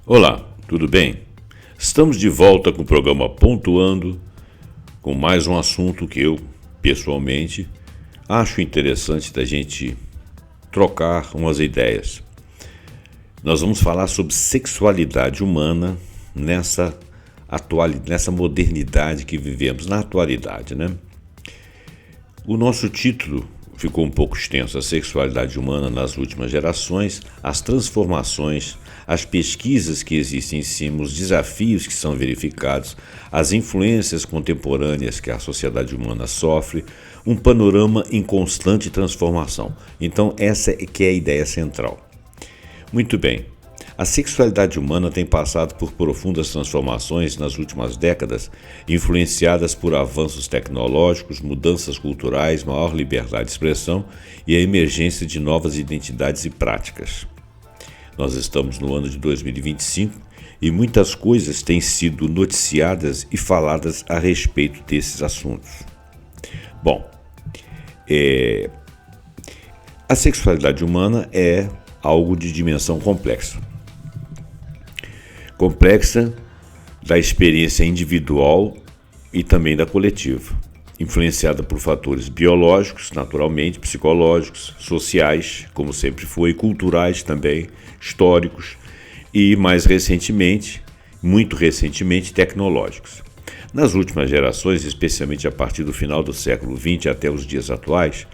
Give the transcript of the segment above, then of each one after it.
Olá, tudo bem? Estamos de volta com o programa Pontuando, com mais um assunto que eu, pessoalmente, acho interessante da gente trocar umas ideias. Nós vamos falar sobre sexualidade humana nessa modernidade que vivemos, na atualidade, né? O nosso título ficou um pouco extenso: a sexualidade humana nas últimas gerações, as transformações, as pesquisas que existem em cima, os desafios que são verificados, as influências contemporâneas que a sociedade humana sofre, um panorama em constante transformação. Então essa é que é a ideia central. Muito bem. A sexualidade humana tem passado por profundas transformações nas últimas décadas, influenciadas por avanços tecnológicos, mudanças culturais, maior liberdade de expressão e a emergência de novas identidades e práticas. Nós estamos no ano de 2025 e muitas coisas têm sido noticiadas e faladas a respeito desses assuntos. Bom, a sexualidade humana é algo de dimensão complexa. Complexa da experiência individual e também da coletiva, influenciada por fatores biológicos, naturalmente, psicológicos, sociais, como sempre foi, culturais também, históricos e, mais recentemente, muito recentemente, tecnológicos. Nas últimas gerações, especialmente a partir do final do século XX até os dias atuais,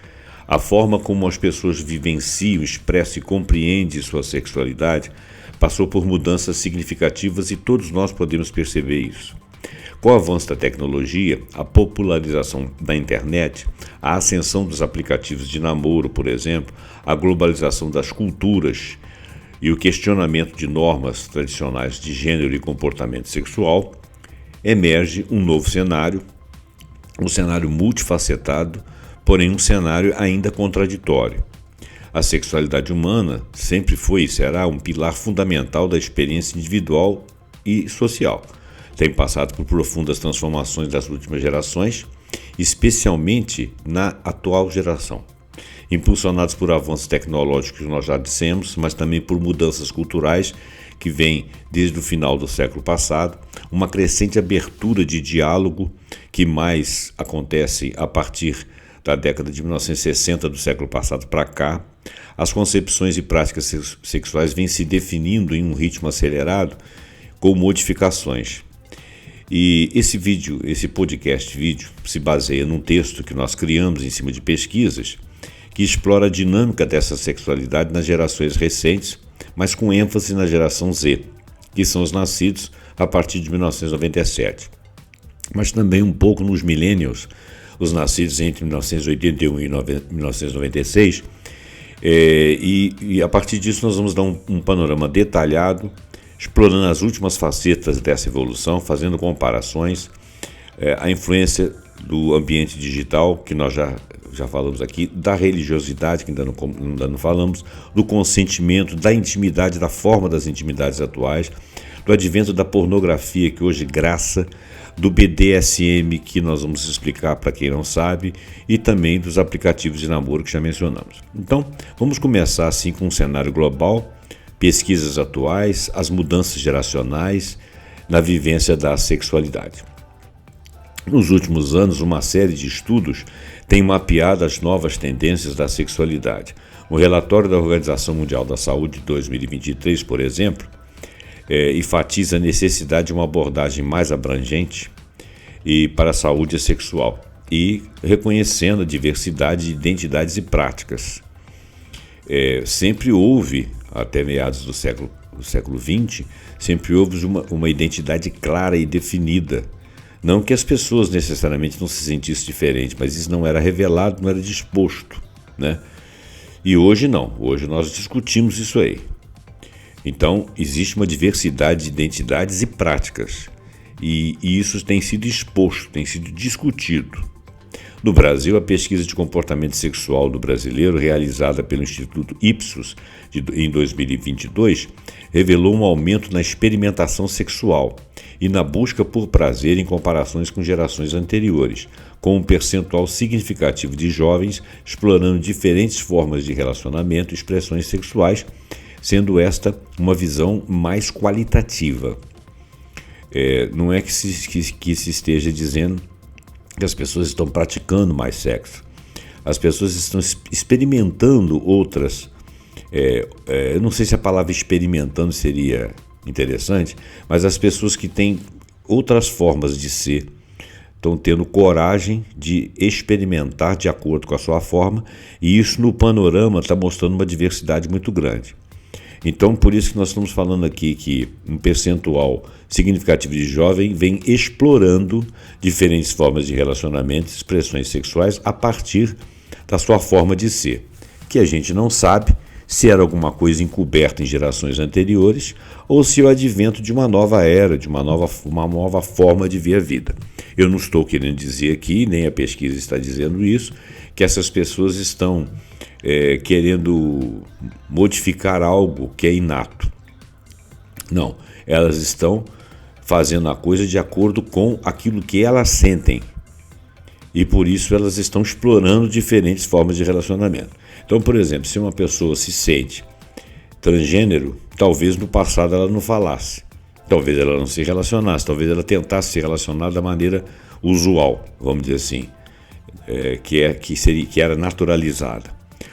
a forma como as pessoas vivenciam, expressam e compreendem sua sexualidade passou por mudanças significativas e todos nós podemos perceber isso. Com o avanço da tecnologia, a popularização da internet, a ascensão dos aplicativos de namoro, por exemplo, a globalização das culturas e o questionamento de normas tradicionais de gênero e comportamento sexual, emerge um novo cenário, um cenário multifacetado, porém um cenário ainda contraditório. A sexualidade humana sempre foi e será um pilar fundamental da experiência individual e social. Tem passado por profundas transformações das últimas gerações, especialmente na atual geração. Impulsionados por avanços tecnológicos que nós já dissemos, mas também por mudanças culturais que vêm desde o final do século passado, uma crescente abertura de diálogo que mais acontece a partir da década de 1960 do século passado para cá. As concepções e práticas sexuais vêm se definindo em um ritmo acelerado, com modificações. E esse podcast vídeo se baseia num texto que nós criamos em cima de pesquisas que explora a dinâmica dessa sexualidade nas gerações recentes, mas com ênfase na geração Z, que são os nascidos a partir de 1997. Mas também um pouco nos millennials, os nascidos entre 1981 e 1996, e a partir disso nós vamos dar um panorama detalhado, explorando as últimas facetas dessa evolução, fazendo comparações, a influência do ambiente digital, que nós já falamos aqui, da religiosidade, que ainda não falamos, do consentimento, da intimidade, da forma das intimidades atuais, do advento da pornografia, que hoje graça, do BDSM, que nós vamos explicar para quem não sabe, e também dos aplicativos de namoro que já mencionamos. Então, vamos começar assim com um cenário global, pesquisas atuais, as mudanças geracionais na vivência da sexualidade. Nos últimos anos, uma série de estudos tem mapeado as novas tendências da sexualidade. O relatório da Organização Mundial da Saúde de 2023, por exemplo, enfatiza a necessidade de uma abordagem mais abrangente para a saúde sexual e reconhecendo a diversidade de identidades e práticas. Sempre houve, até meados do século XX, sempre houve uma identidade clara e definida. Não que as pessoas necessariamente não se sentissem diferentes, mas isso não era revelado, não era disposto, né? E hoje não, hoje nós discutimos isso aí. Então, existe uma diversidade de identidades e práticas, e isso tem sido exposto, tem sido discutido. No Brasil, a pesquisa de comportamento sexual do brasileiro, realizada pelo Instituto Ipsos em 2022, revelou um aumento na experimentação sexual e na busca por prazer em comparações com gerações anteriores, com um percentual significativo de jovens explorando diferentes formas de relacionamento e expressões sexuais, sendo esta uma visão mais qualitativa. Não é que se esteja dizendo que as pessoas estão praticando mais sexo. As pessoas estão experimentando outras. Eu não sei se a palavra experimentando seria interessante, mas as pessoas que têm outras formas de ser estão tendo coragem de experimentar de acordo com a sua forma, e isso no panorama está mostrando uma diversidade muito grande. Então, por isso que nós estamos falando aqui que um percentual significativo de jovem vem explorando diferentes formas de relacionamento, expressões sexuais a partir da sua forma de ser, que a gente não sabe se era alguma coisa encoberta em gerações anteriores ou se é o advento de uma nova era, de uma nova forma de ver a vida. Eu não estou querendo dizer aqui, nem a pesquisa está dizendo isso, que essas pessoas estão querendo modificar algo que é inato. Não, elas estão fazendo a coisa de acordo com aquilo que elas sentem. E por isso elas estão explorando diferentes formas de relacionamento. Então, por exemplo, se uma pessoa se sente transgênero, talvez no passado ela não falasse, talvez ela não se relacionasse, talvez ela tentasse se relacionar da maneira usual, vamos dizer assim, que era naturalizada.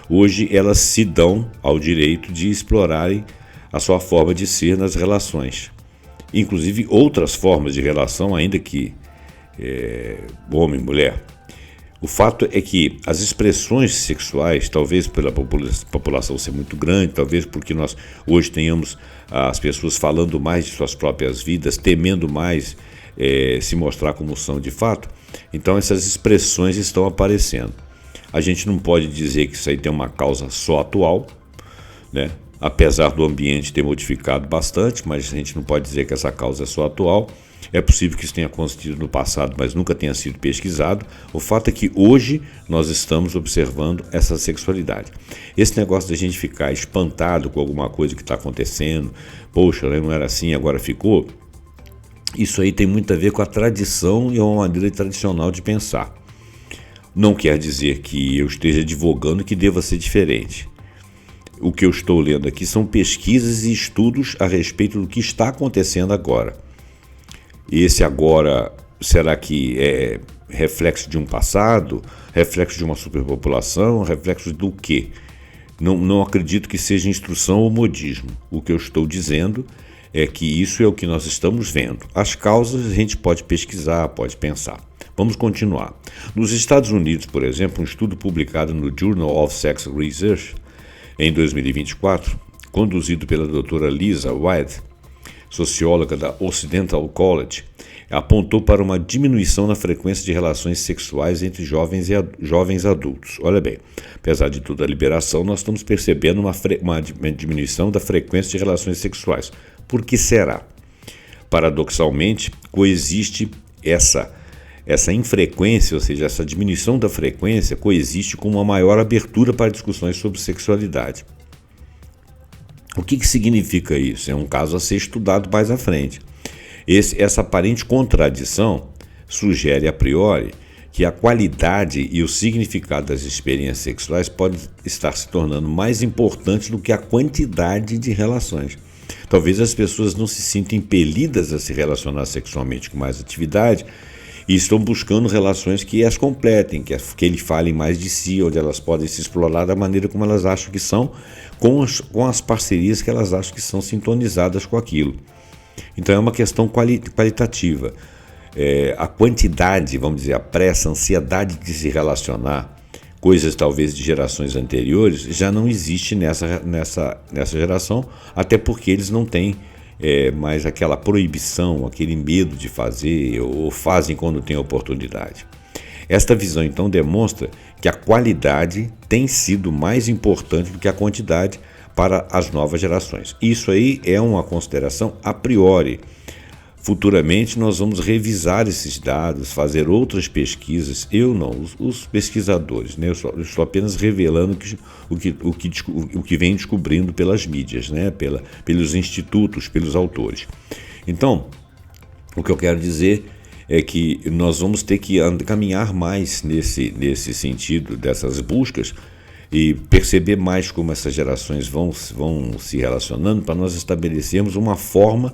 Hoje elas se dão ao direito de explorarem a sua forma de ser nas relações, inclusive outras formas de relação, ainda que homem e mulher. O fato é que as expressões sexuais, talvez pela população ser muito grande, talvez porque nós hoje tenhamos as pessoas falando mais de suas próprias vidas, temendo mais se mostrar como são de fato, então essas expressões estão aparecendo. A gente não pode dizer que isso aí tem uma causa só atual, né? Apesar do ambiente ter modificado bastante, mas a gente não pode dizer que essa causa é só atual. É possível que isso tenha acontecido no passado, mas nunca tenha sido pesquisado. O fato é que hoje nós estamos observando essa sexualidade. Esse negócio da gente ficar espantado com alguma coisa que está acontecendo, poxa, não era assim, agora ficou, isso aí tem muito a ver com a tradição e uma maneira tradicional de pensar. Não quer dizer que eu esteja advogando que deva ser diferente. O que eu estou lendo aqui são pesquisas e estudos a respeito do que está acontecendo agora. Esse agora, será que é reflexo de um passado, reflexo de uma superpopulação, reflexo do quê? Não acredito que seja instrução ou modismo. O que eu estou dizendo é que isso é o que nós estamos vendo. As causas a gente pode pesquisar, pode pensar. Vamos continuar. Nos Estados Unidos, por exemplo, um estudo publicado no Journal of Sex Research em 2024, conduzido pela doutora Lisa White, socióloga da Occidental College, apontou para uma diminuição na frequência de relações sexuais entre jovens adultos. Olha bem, apesar de toda a liberação, nós estamos percebendo uma diminuição da frequência de relações sexuais. Por que será? Paradoxalmente, coexiste essa infrequência, ou seja, essa diminuição da frequência, coexiste com uma maior abertura para discussões sobre sexualidade. O que significa isso? É um caso a ser estudado mais à frente. Essa aparente contradição sugere a priori que a qualidade e o significado das experiências sexuais podem estar se tornando mais importantes do que a quantidade de relações. Talvez as pessoas não se sintam impelidas a se relacionar sexualmente com mais atividade e estão buscando relações que as completem, que eles falem mais de si, onde elas podem se explorar da maneira como elas acham que são, com as parcerias que elas acham que são sintonizadas com aquilo. Então é uma questão qualitativa. A quantidade, vamos dizer, a pressa, a ansiedade de se relacionar, coisas talvez de gerações anteriores, já não existe nessa geração, até porque eles não têm mais aquela proibição, aquele medo de fazer, ou fazem quando tem oportunidade. Esta visão, então, demonstra que a qualidade tem sido mais importante do que a quantidade para as novas gerações. Isso aí é uma consideração a priori. Futuramente nós vamos revisar esses dados, fazer outras pesquisas. Eu não, os pesquisadores, né? Eu estou apenas revelando o que vem descobrindo pelas mídias, né? Pelos institutos, pelos autores. Então, o que eu quero dizer é que nós vamos ter que caminhar mais nesse sentido dessas buscas, e perceber mais como essas gerações vão se relacionando para nós estabelecermos uma forma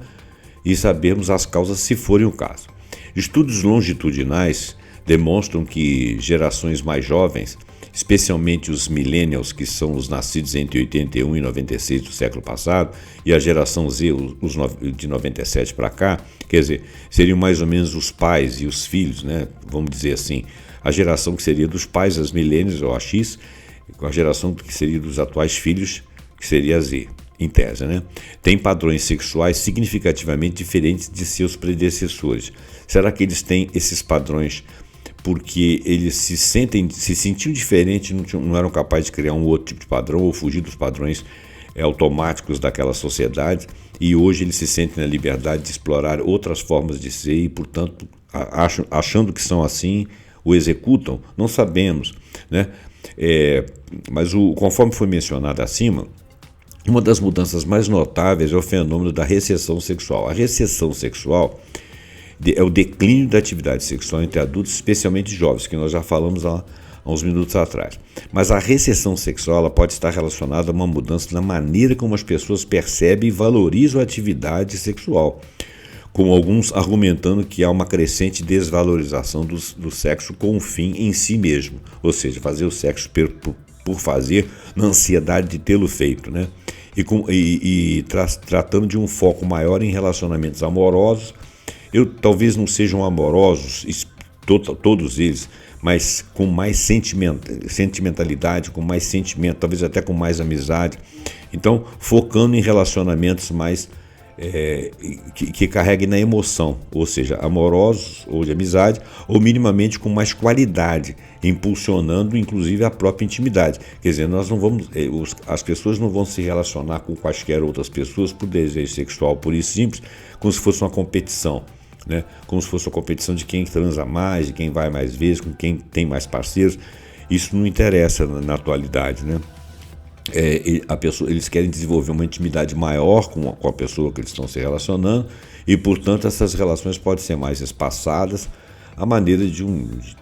e sabermos as causas se forem o caso. Estudos longitudinais demonstram que gerações mais jovens, especialmente os millennials, que são os nascidos entre 81 e 96 do século passado, e a geração Z, os de 97 para cá, quer dizer, seriam mais ou menos os pais e os filhos, né? Vamos dizer assim, a geração que seria dos pais, as millennials ou a X, com a geração que seria dos atuais filhos, que seria a Z, em tese, né? Tem padrões sexuais significativamente diferentes de seus predecessores. Será que eles têm esses padrões porque eles se sentiam diferentes, não eram capazes de criar um outro tipo de padrão ou fugir dos padrões automáticos daquela sociedade, e hoje eles se sentem na liberdade de explorar outras formas de ser e, portanto, achando que são assim, o executam? Não sabemos, né? Mas conforme foi mencionado acima, uma das mudanças mais notáveis é o fenômeno da recessão sexual. A recessão sexual é o declínio da atividade sexual entre adultos, especialmente jovens, que nós já falamos há uns minutos atrás. Mas a recessão sexual ela pode estar relacionada a uma mudança na maneira como as pessoas percebem e valorizam a atividade sexual, com alguns argumentando que há uma crescente desvalorização do sexo com o fim em si mesmo, ou seja, fazer o sexo por fazer, na ansiedade de tê-lo feito, né? Tratando de um foco maior em relacionamentos amorosos. Talvez não sejam amorosos, todos eles, mas com mais sentimentalidade, com mais sentimento, talvez até com mais amizade. Então, focando em relacionamentos mais que carreguem na emoção, ou seja, amorosos ou de amizade, ou minimamente com mais qualidade, impulsionando inclusive a própria intimidade. Quer dizer, nós não vamos, as pessoas não vão se relacionar com quaisquer outras pessoas por desejo sexual, por isso simples, como se fosse uma competição. Né? Como se fosse uma competição de quem transa mais, de quem vai mais vezes, com quem tem mais parceiros. Isso não interessa na atualidade, né? Eles querem desenvolver uma intimidade maior com a pessoa que eles estão se relacionando e, portanto, essas relações podem ser mais espaçadas, à maneira de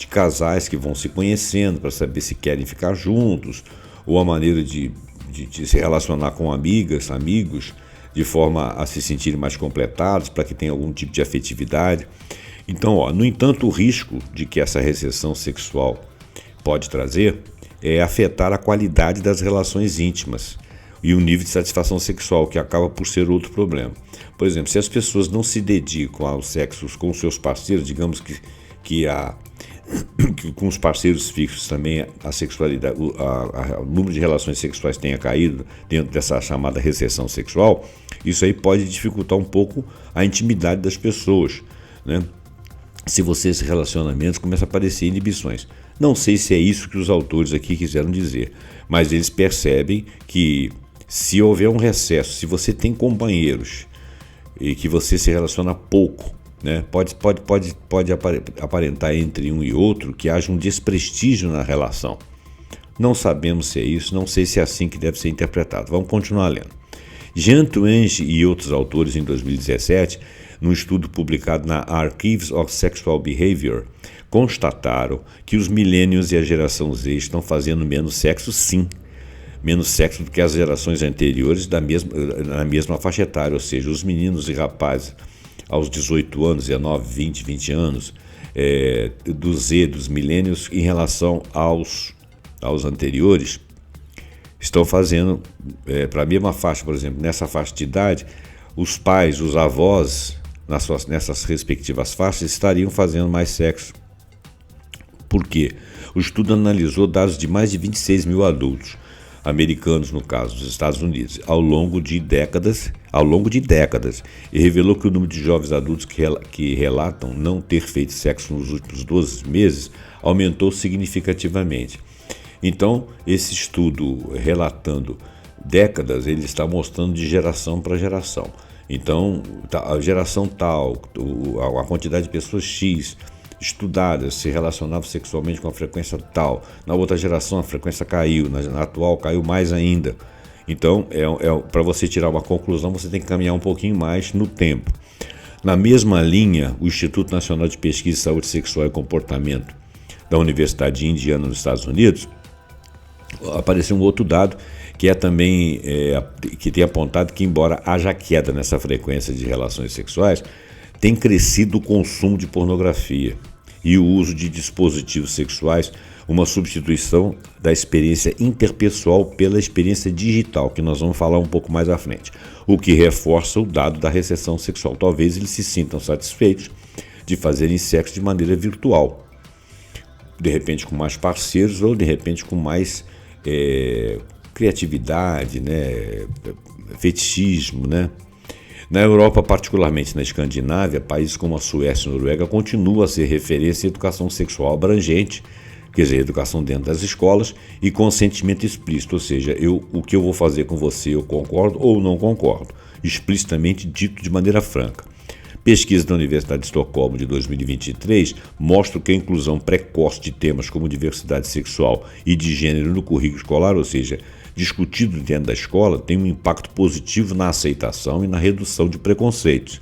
casais que vão se conhecendo para saber se querem ficar juntos, ou a maneira de se relacionar com amigas, amigos, de forma a se sentirem mais completados, para que tenha algum tipo de afetividade. Então, no entanto, o risco de que essa recessão sexual pode trazer é afetar a qualidade das relações íntimas e o nível de satisfação sexual, que acaba por ser outro problema. Por exemplo, se as pessoas não se dedicam aos sexos com seus parceiros, digamos que com os parceiros fixos também a sexualidade, o número de relações sexuais tenha caído dentro dessa chamada recessão sexual, isso aí pode dificultar um pouco a intimidade das pessoas, né? Se esses relacionamentos começam a aparecer inibições. Não sei se é isso que os autores aqui quiseram dizer, mas eles percebem que se houver um recesso, se você tem companheiros e que você se relaciona pouco, né, pode aparentar entre um e outro que haja um desprestígio na relação. Não sabemos se é isso, não sei se é assim que deve ser interpretado. Vamos continuar lendo. Jean Twenge e outros autores, em 2017, num estudo publicado na Archives of Sexual Behavior, constataram que os millennials e a geração Z estão fazendo menos sexo, sim. Menos sexo do que as gerações anteriores na mesma faixa etária, ou seja, os meninos e rapazes aos 18 anos, 19, 20 anos, do Z, dos millennials, em relação aos anteriores, estão fazendo, para a mesma faixa, por exemplo, nessa faixa de idade, os pais, os avós, nessas respectivas faixas, estariam fazendo mais sexo. Por quê? O estudo analisou dados de mais de 26 mil adultos, americanos no caso, dos Estados Unidos, ao longo de décadas, e revelou que o número de jovens adultos que relatam não ter feito sexo nos últimos 12 meses aumentou significativamente. Então, esse estudo relatando décadas, ele está mostrando de geração para geração. Então, a geração tal, a quantidade de pessoas X estudadas se relacionavam sexualmente com a frequência tal. Na outra geração a frequência caiu, na atual caiu mais ainda. Então, para você tirar uma conclusão, você tem que caminhar um pouquinho mais no tempo. Na mesma linha, o Instituto Nacional de Pesquisa em Saúde Sexual e Comportamento da Universidade de Indiana, nos Estados Unidos, Apareceu um outro dado que é também que tem apontado que, embora haja queda nessa frequência de relações sexuais, tem crescido o consumo de pornografia e o uso de dispositivos sexuais, uma substituição da experiência interpessoal pela experiência digital, que nós vamos falar um pouco mais à frente, o que reforça o dado da recessão sexual. Talvez eles se sintam satisfeitos de fazerem sexo de maneira virtual, de repente com mais parceiros ou de repente com mais criatividade, né, fetichismo, né? Na Europa, particularmente na Escandinávia, países como a Suécia e a Noruega continuam a ser referência em educação sexual abrangente, quer dizer, educação dentro das escolas e consentimento explícito, ou seja, o que eu vou fazer com você eu concordo ou não concordo, explicitamente dito de maneira franca. Pesquisa da Universidade de Estocolmo de 2023 mostra que a inclusão precoce de temas como diversidade sexual e de gênero no currículo escolar, ou seja, discutido dentro da escola, tem um impacto positivo na aceitação e na redução de preconceitos.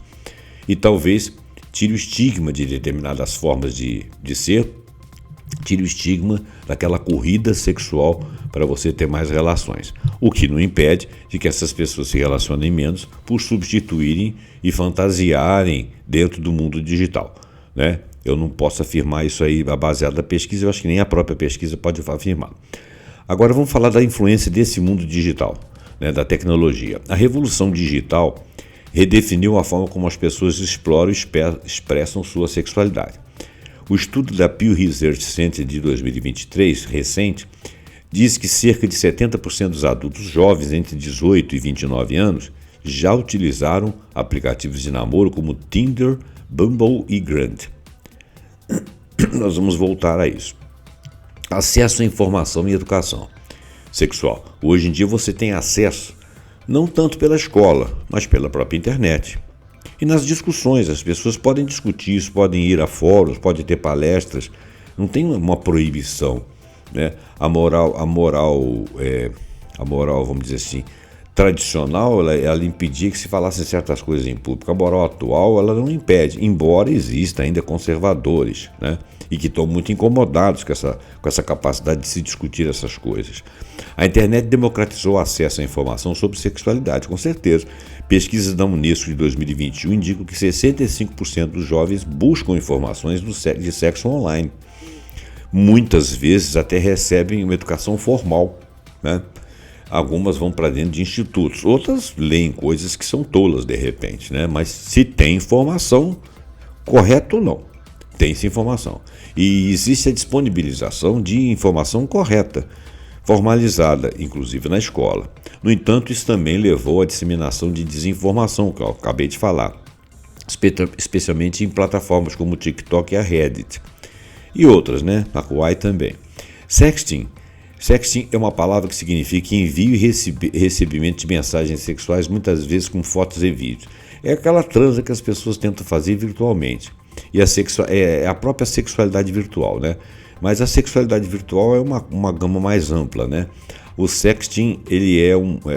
E talvez tire o estigma de determinadas formas de ser, tire o estigma daquela corrida sexual para você ter mais relações. O que não impede de que essas pessoas se relacionem menos por substituírem e fantasiarem dentro do mundo digital, né? Eu não posso afirmar isso aí baseado na pesquisa, eu acho que nem a própria pesquisa pode afirmar. Agora vamos falar da influência desse mundo digital, né, da tecnologia. A revolução digital redefiniu a forma como as pessoas exploram e expressam sua sexualidade. O estudo da Pew Research Center de 2023, recente, diz que cerca de 70% dos adultos jovens entre 18 e 29 anos já utilizaram aplicativos de namoro como Tinder, Bumble e Grindr. Nós vamos voltar a isso. Acesso à informação e educação sexual. Hoje em dia você tem acesso não tanto pela escola, mas pela própria internet. E nas discussões, as pessoas podem discutir isso, podem ir a fóruns, podem ter palestras, não tem uma proibição, né? A moral, vamos dizer assim, tradicional, ela impedia que se falassem certas coisas em público. A moral atual, ela não impede, embora exista ainda conservadores, né? E que estão muito incomodados com essa capacidade de se discutir essas coisas. A internet democratizou o acesso à informação sobre sexualidade, com certeza. Pesquisas da Unesco de 2021 indicam que 65% dos jovens buscam informações de sexo online. Muitas vezes até recebem uma educação formal, né? Algumas vão para dentro de institutos, outras leem coisas que são tolas de repente, né? Mas se tem informação, correto ou não, tem-se informação. E existe a disponibilização de informação correta, formalizada, inclusive na escola. No entanto, isso também levou à disseminação de desinformação, que eu acabei de falar, especialmente em plataformas como o TikTok e a Reddit. E outras, né? A Huawei também. Sexting é uma palavra que significa envio e recebimento de mensagens sexuais, muitas vezes com fotos e vídeos. É aquela transa que as pessoas tentam fazer virtualmente. E é a própria sexualidade virtual, né? Mas a sexualidade virtual é uma gama mais ampla, né? O sexting, ele é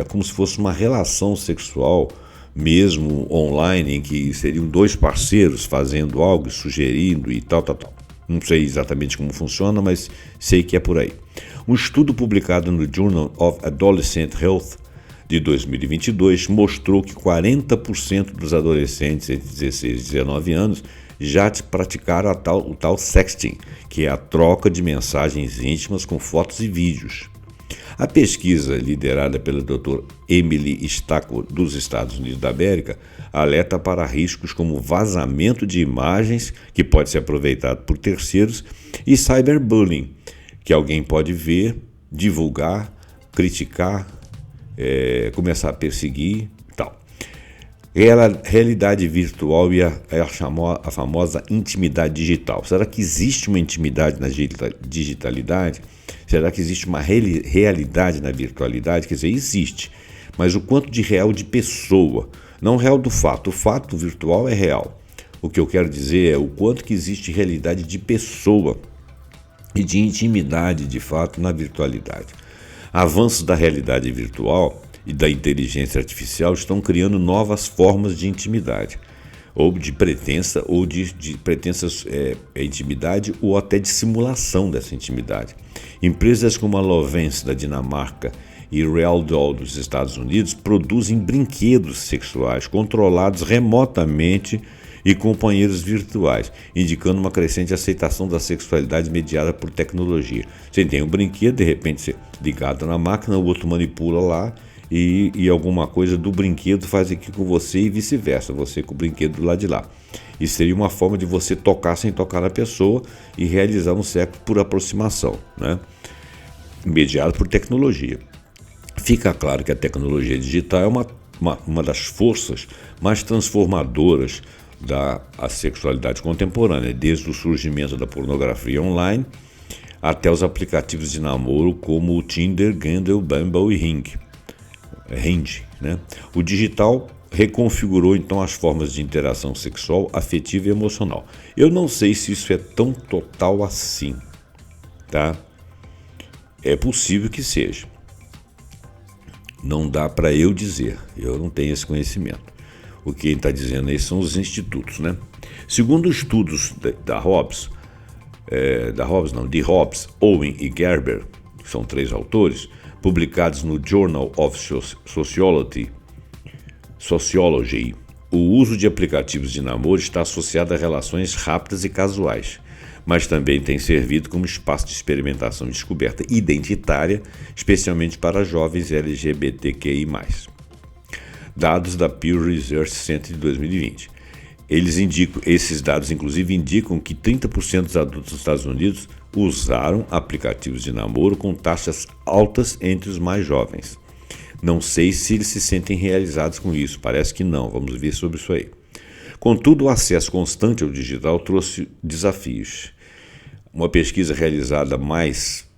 como se fosse uma relação sexual mesmo online, em que seriam dois parceiros fazendo algo, sugerindo e tal. Não sei exatamente como funciona, mas sei que é por aí. Um estudo publicado no Journal of Adolescent Health de 2022 mostrou que 40% dos adolescentes entre 16 e 19 anos já praticaram o tal sexting, que é a troca de mensagens íntimas com fotos e vídeos. A pesquisa, liderada pela Dra. Emily Stacco, dos Estados Unidos da América, alerta para riscos como vazamento de imagens, que pode ser aproveitado por terceiros, e cyberbullying, que alguém pode ver, divulgar, criticar, começar a perseguir e tal. Realidade virtual e a famosa intimidade digital. Será que existe uma intimidade na digitalidade? Será que existe uma realidade na virtualidade? Quer dizer, existe, mas o quanto de real de pessoa, não real do fato. O fato virtual é real. O que eu quero dizer é o quanto que existe realidade de pessoa e de intimidade, de fato, na virtualidade. Avanços da realidade virtual e da inteligência artificial estão criando novas formas de intimidade. ou de pretensa intimidade, ou até de simulação dessa intimidade. Empresas como a Lovens da Dinamarca e Real Doll dos Estados Unidos produzem brinquedos sexuais controlados remotamente e companheiros virtuais, indicando uma crescente aceitação da sexualidade mediada por tecnologia. Você tem um brinquedo, de repente você ligado na máquina, o outro manipula lá e alguma coisa do brinquedo faz aqui com você e vice-versa, você com o brinquedo do lado de lá. Isso seria uma forma de você tocar sem tocar na pessoa e realizar um sexo por aproximação, né? Mediado por tecnologia. Fica claro que a tecnologia digital é uma das forças mais transformadoras da sexualidade contemporânea, desde o surgimento da pornografia online até os aplicativos de namoro como o Tinder, Grindr, Bumble e Hinge, né? O digital reconfigurou então as formas de interação sexual, afetiva e emocional. Eu não sei se isso é tão total assim, tá? É possível que seja. Não dá para eu dizer, eu não tenho esse conhecimento. O que está dizendo aí são os institutos, né? Segundo estudos de Hobbs, Owen e Gerber, que são 3 autores, publicados no Journal of Sociology, o uso de aplicativos de namoro está associado a relações rápidas e casuais, mas também tem servido como espaço de experimentação e descoberta identitária, especialmente para jovens LGBTQI+. Dados da Pew Research Center de 2020. Esses dados, inclusive, indicam que 30% dos adultos dos Estados Unidos usaram aplicativos de namoro com taxas altas entre os mais jovens. Não sei se eles se sentem realizados com isso, parece que não, vamos ver sobre isso aí. Contudo, o acesso constante ao digital trouxe desafios. Uma pesquisa realizada mais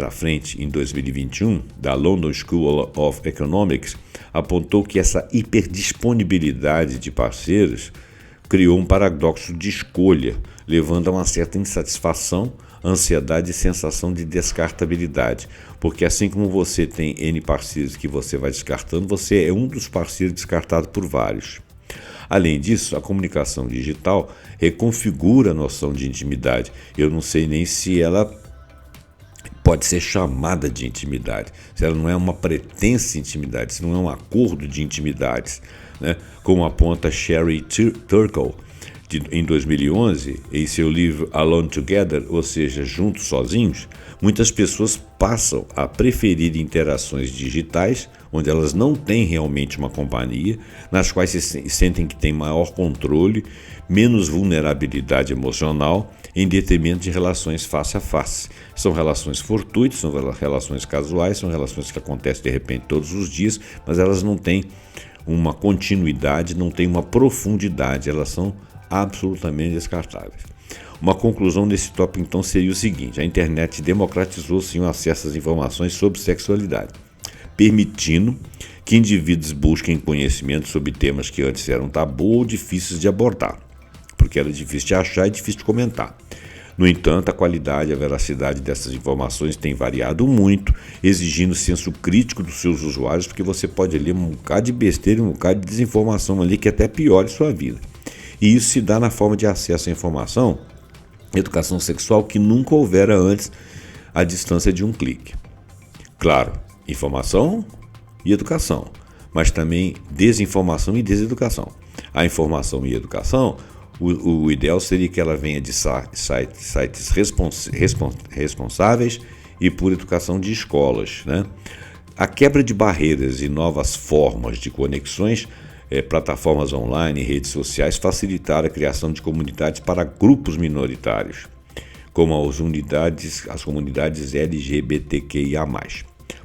à frente, em 2021, da London School of Economics, apontou que essa hiperdisponibilidade de parceiros criou um paradoxo de escolha, levando a uma certa insatisfação, ansiedade e sensação de descartabilidade, porque assim como você tem N parceiros que você vai descartando, você é um dos parceiros descartado por vários. Além disso, a comunicação digital reconfigura a noção de intimidade. Eu não sei nem se ela pode ser chamada de intimidade, se ela não é uma pretensa intimidade, se não é um acordo de intimidades, né? Como aponta Sherry Turkle, em 2011, em seu livro Alone Together, ou seja, Juntos Sozinhos, muitas pessoas passam a preferir interações digitais, onde elas não têm realmente uma companhia, nas quais se sentem que têm maior controle, menos vulnerabilidade emocional, em detrimento de relações face a face. São relações fortuitas, são relações casuais, são relações que acontecem de repente todos os dias, mas elas não têm uma continuidade, não têm uma profundidade, elas são absolutamente descartáveis. Uma conclusão desse tópico então seria o seguinte: a internet democratizou sim o acesso às informações sobre sexualidade, permitindo que indivíduos busquem conhecimento sobre temas que antes eram tabu ou difíceis de abordar, porque era difícil de achar e difícil de comentar. No entanto, a qualidade e a veracidade dessas informações tem variado muito, exigindo senso crítico dos seus usuários, porque você pode ler um bocado de besteira, um bocado de desinformação ali que até piore sua vida. E isso se dá na forma de acesso à informação, educação sexual que nunca houvera antes, à distância de um clique. Claro, informação e educação, mas também desinformação e deseducação. A informação e educação, o ideal seria que ela venha de sites responsáveis e por educação de escolas, né? A quebra de barreiras e novas formas de conexões, plataformas online e redes sociais facilitaram a criação de comunidades para grupos minoritários, como as comunidades LGBTQIA+,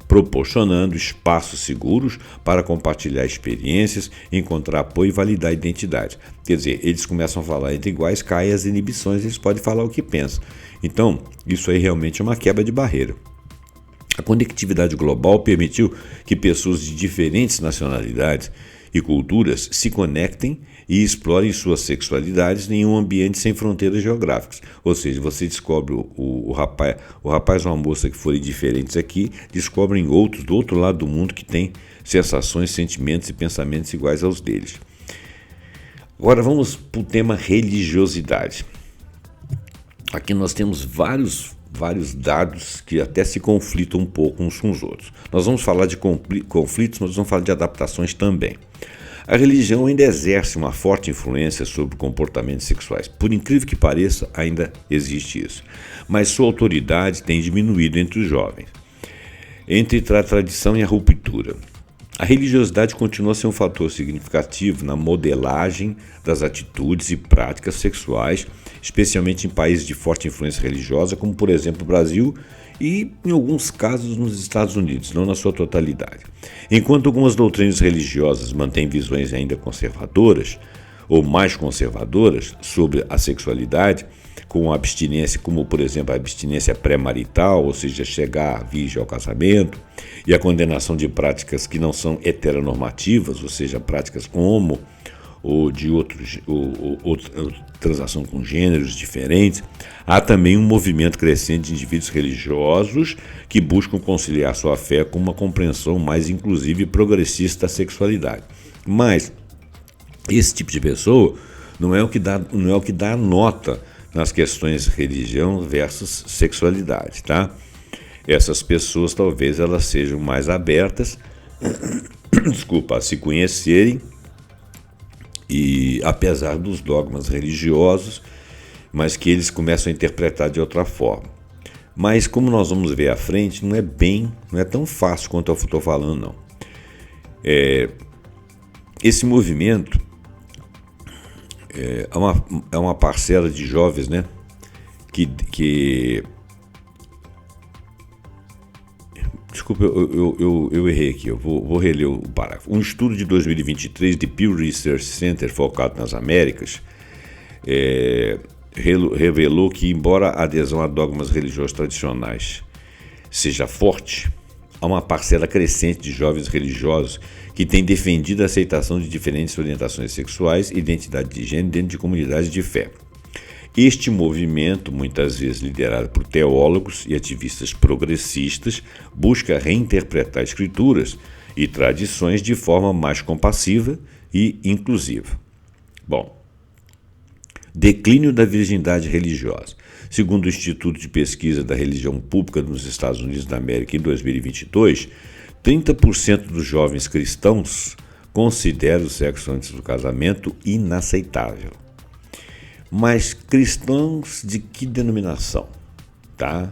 proporcionando espaços seguros para compartilhar experiências, encontrar apoio e validar a identidade. Quer dizer, eles começam a falar entre iguais, caem as inibições, eles podem falar o que pensam. Então, isso aí realmente é uma quebra de barreira. A conectividade global permitiu que pessoas de diferentes nacionalidades e culturas se conectem e explorem suas sexualidades em um ambiente sem fronteiras geográficas. Ou seja, você descobre o rapaz ou a moça que forem diferentes aqui, descobrem outros do outro lado do mundo que têm sensações, sentimentos e pensamentos iguais aos deles. Agora vamos para o tema religiosidade. Aqui nós temos vários dados que até se conflitam um pouco uns com os outros. Nós vamos falar de conflitos, mas vamos falar de adaptações também. A religião ainda exerce uma forte influência sobre comportamentos sexuais. Por incrível que pareça, ainda existe isso. Mas sua autoridade tem diminuído entre os jovens. Entre a tradição e a ruptura. A religiosidade continua a ser um fator significativo na modelagem das atitudes e práticas sexuais, especialmente em países de forte influência religiosa, como por exemplo o Brasil e, em alguns casos, nos Estados Unidos, não na sua totalidade. Enquanto algumas doutrinas religiosas mantêm visões ainda conservadoras, ou mais conservadoras, sobre a sexualidade, com a abstinência, como por exemplo a abstinência pré-marital, ou seja, chegar virgem ao casamento, e a condenação de práticas que não são heteronormativas, ou seja, práticas homo, ou de transação com gêneros diferentes, há também um movimento crescente de indivíduos religiosos que buscam conciliar sua fé com uma compreensão mais inclusiva e progressista da sexualidade. Mas esse tipo de pessoa não é o que dá nota nas questões religião versus sexualidade, tá? Essas pessoas talvez elas sejam mais abertas, a se conhecerem, e apesar dos dogmas religiosos, mas que eles começam a interpretar de outra forma. Mas como nós vamos ver à frente, não é tão fácil quanto eu estou falando, não. Esse movimento é uma parcela de jovens, né, que desculpa, eu errei aqui, eu vou reler o parágrafo. Um estudo de 2023 de Pew Research Center focado nas Américas revelou que, embora a adesão a dogmas religiosos tradicionais seja forte, há uma parcela crescente de jovens religiosos que tem defendido a aceitação de diferentes orientações sexuais e identidade de gênero dentro de comunidades de fé. Este movimento, muitas vezes liderado por teólogos e ativistas progressistas, busca reinterpretar escrituras e tradições de forma mais compassiva e inclusiva. Bom, declínio da virgindade religiosa. Segundo o Instituto de Pesquisa da Religião Pública nos Estados Unidos da América em 2022, 30% dos jovens cristãos consideram o sexo antes do casamento inaceitável. Mas cristãos de que denominação? Tá?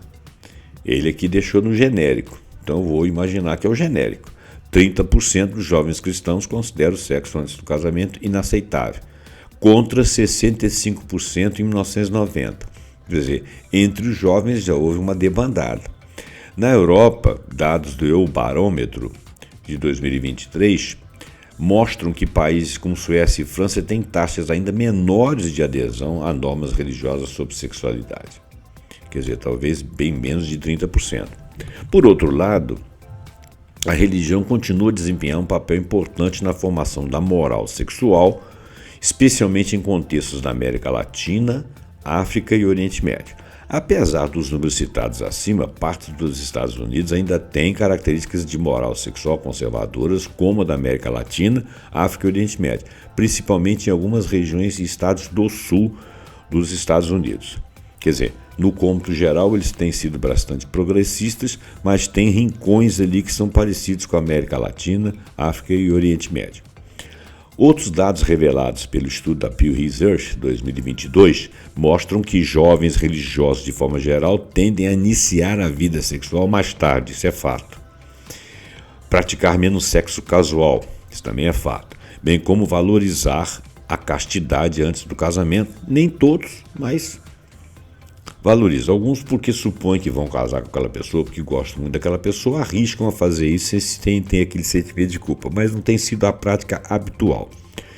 Ele aqui deixou no genérico, então eu vou imaginar que é o genérico. 30% dos jovens cristãos consideram o sexo antes do casamento inaceitável, contra 65% em 1990. Quer dizer, entre os jovens já houve uma debandada. Na Europa, dados do Eurobarômetro de 2023 mostram que países como Suécia e França têm taxas ainda menores de adesão a normas religiosas sobre sexualidade. Quer dizer, talvez bem menos de 30%. Por outro lado, a religião continua a desempenhar um papel importante na formação da moral sexual, especialmente em contextos da América Latina, África e Oriente Médio. Apesar dos números citados acima, parte dos Estados Unidos ainda tem características de moral sexual conservadoras, como a da América Latina, África e Oriente Médio, principalmente em algumas regiões e estados do sul dos Estados Unidos. Quer dizer, no cômputo geral, eles têm sido bastante progressistas, mas tem rincões ali que são parecidos com a América Latina, África e Oriente Médio. Outros dados revelados pelo estudo da Pew Research 2022 mostram que jovens religiosos, de forma geral, tendem a iniciar a vida sexual mais tarde, isso é fato. Praticar menos sexo casual, isso também é fato. Bem como valorizar a castidade antes do casamento, nem todos, mas valoriza. Alguns porque supõem que vão casar com aquela pessoa, porque gostam muito daquela pessoa, arriscam a fazer isso sem ter aquele sentimento de culpa, mas não tem sido a prática habitual,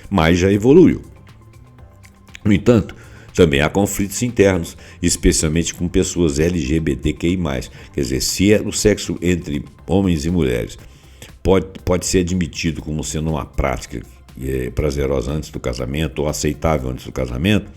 mas já evoluiu. No entanto, também há conflitos internos, especialmente com pessoas LGBTQI+. Quer dizer, se o sexo entre homens e mulheres pode ser admitido como sendo uma prática prazerosa antes do casamento ou aceitável antes do casamento,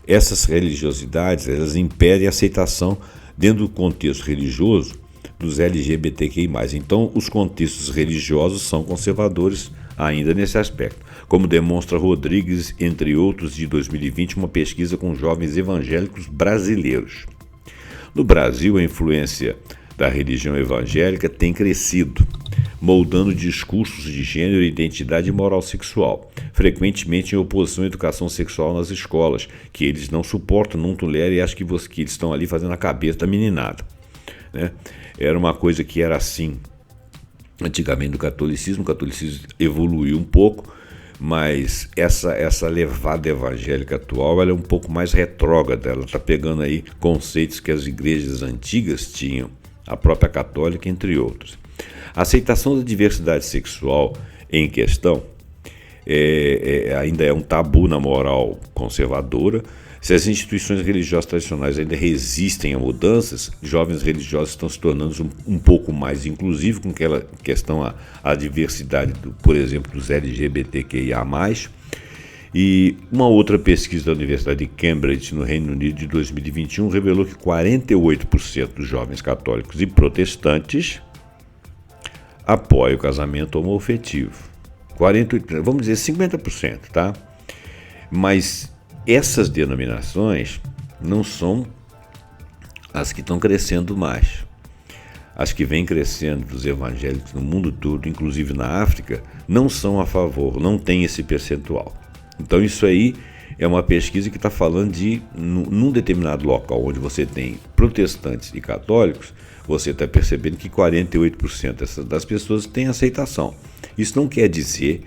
essas religiosidades, elas impedem a aceitação dentro do contexto religioso dos LGBTQI+. Então, os contextos religiosos são conservadores ainda nesse aspecto. como demonstra Rodrigues, entre outros, de 2020, uma pesquisa com jovens evangélicos brasileiros. No Brasil, a influência da religião evangélica tem crescido, moldando discursos de gênero, identidade e moral sexual, frequentemente em oposição à educação sexual nas escolas, que eles não suportam, não toleram e acham que eles estão ali fazendo a cabeça da meninada, né? Era uma coisa que era assim antigamente no catolicismo. O catolicismo evoluiu um pouco, mas essa levada evangélica atual ela é um pouco mais retrógrada, ela está pegando aí conceitos que as igrejas antigas tinham, a própria católica, entre outros. A aceitação da diversidade sexual em questão ainda é um tabu na moral conservadora. Se as instituições religiosas tradicionais ainda resistem a mudanças, jovens religiosos estão se tornando um pouco mais inclusivos com aquela questão à diversidade, por exemplo, dos LGBTQIA+. E uma outra pesquisa da Universidade de Cambridge, no Reino Unido, de 2021, revelou que 48% dos jovens católicos e protestantes apoiam o casamento homoafetivo. 48%, vamos dizer 50%, tá? Mas essas denominações não são as que estão crescendo mais. As que vêm crescendo dos evangélicos no mundo todo, inclusive na África, não são a favor, não tem esse percentual. Então isso aí é uma pesquisa que está falando de, num determinado local onde você tem protestantes e católicos, você está percebendo que 48% das pessoas têm aceitação. Isso não quer dizer